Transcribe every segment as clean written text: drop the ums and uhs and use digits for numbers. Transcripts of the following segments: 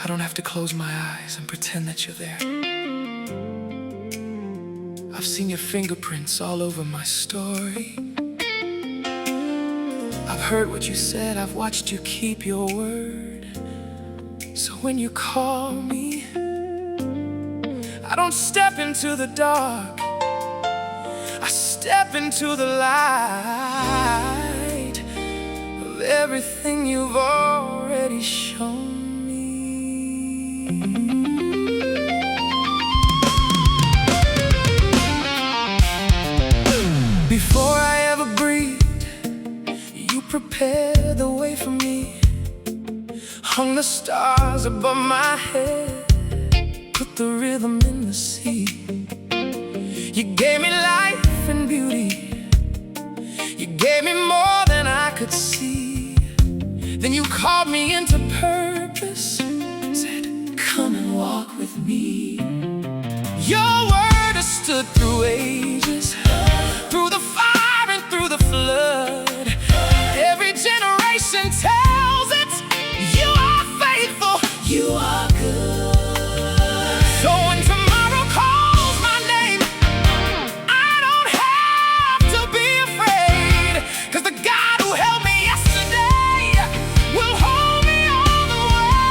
I don't have to close my eyes and pretend that you're there. I've seen your fingerprints all over my story. I've heard what you said, I've watched you keep your word. So when you call me, I don't step into the dark, I step into the light of everything you've already shown me. Before I ever breathed, you prepared the way for me. Hung the stars above my head, put the rhythm in the sea. You gave me life and beauty, you gave me more than I could see. Then you called me into purpose, said, come and walk with me. Your word has stood through ages, through the fire and through the flood. Every generation tells it, you are faithful, you are good. So when tomorrow calls my name, I don't have to be afraid, 'cause the God who held me yesterday will hold me all the way.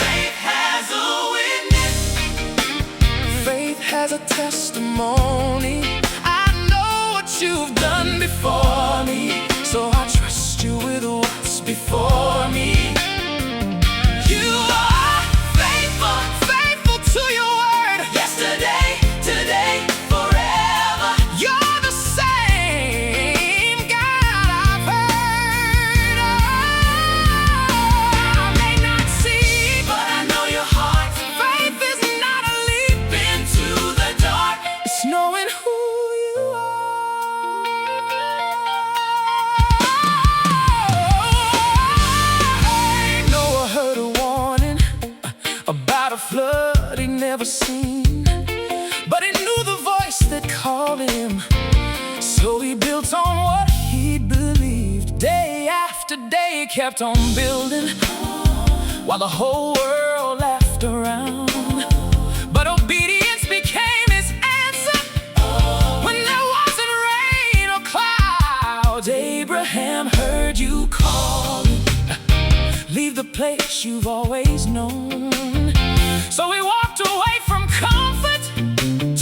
Faith has a witness, faith has a testimony. I know what you've done before me, so I trust you with what's before me. You are faithful, faithful to your word. Yesterday, today, forever. You're the same God I've heard. I may not see, but I know your heart. Faith is not a leap into the dark, it's knowing who you are. Noah heard a warning about a flood he'd never seen, but he knew the voice that called him, so he built on what he'd believed. Day after day he kept on building, while the whole world laughed around. But obedience became his answer when there wasn't rain or clouds. Abraham heard you calling, leave the place you've always known. So he walked away from comfort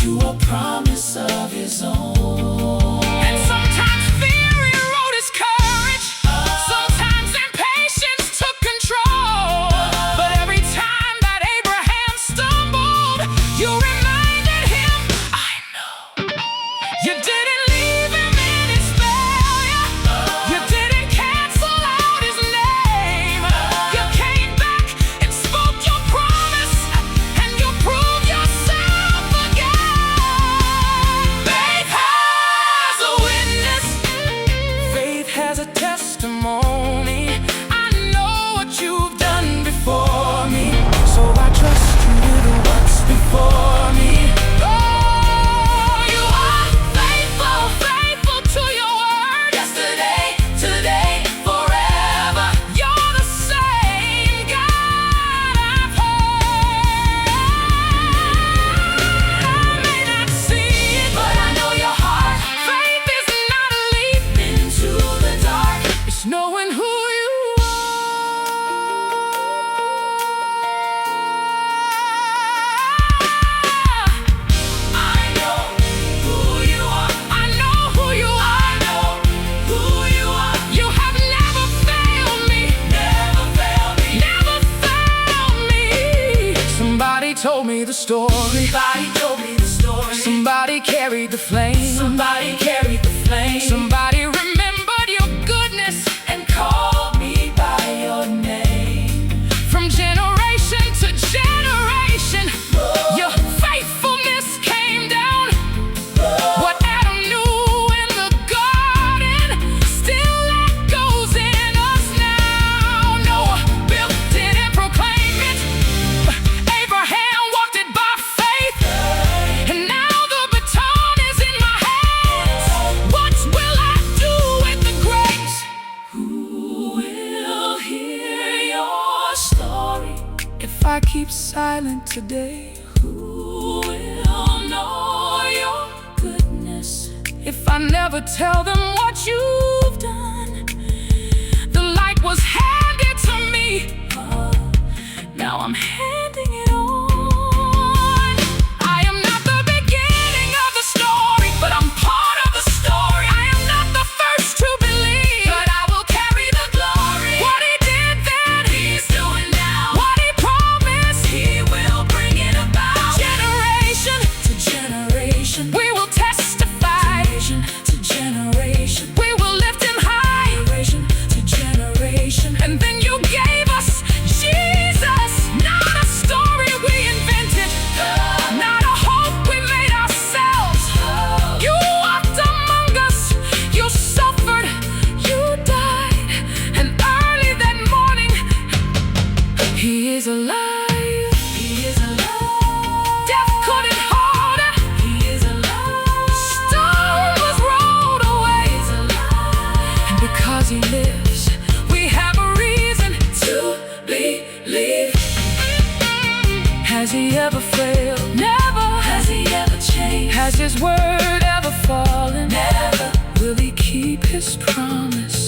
to a promise of his own. And sometimes fear eroded his courage, sometimes impatience took control. But every time that Abraham stumbled, you reminded him, I know. You didn't leave him in his failure, you didn't cancel out his name. You came back and spoke your promise, and you proved yourself again. Faith has a witness, faith has a testimony. I know what you've done before me, so I trust you with what's before me. Oh, you are faithful, faithful to your word. Yesterday, today, forever. You're the same God I've heard. I may not see it, but I know your heart. Faith is not a leap into the dark, it's knowing who you are. I know who you are. I know who you are. I know who you are. You have never failed me. Never failed me. Never failed me. Somebody told me the story. Somebody told me the story. Somebody carried the flame. Somebody carried the flame. Somebody remembered your goodness and called me by your name. From generation to generation, your faithfulness came down. What Adam knew in the garden still echoes in us now. Noah built it and proclaimed it, Abraham walked it by faith, and now the baton is in my hands. What will I do I keep silent today? Who will know your goodness if I never tell them what you've done? The light was handed to me, now I'm handing it on. I am not the beginning of the story, but I'm part of the story. I am not the first to believe, but I will carry the glory. What he did then, he's doing now. What he promised, he will bring it about. Generation to generation, we will testify. Generation to generation, we will lift him high. Generation to generation, and then you gave us Jesus, not a story we invented, not a hope we made ourselves. You walked among us, you suffered, you died, and early that morning, he is alive. He is alive. Death couldn't hold it. He is alive. Stone was rolled away. He is alive. And because he lives, we have a reason to believe. Has he ever failed? Never. Has he ever changed? Has his word ever fallen? Never. Will he keep his promise?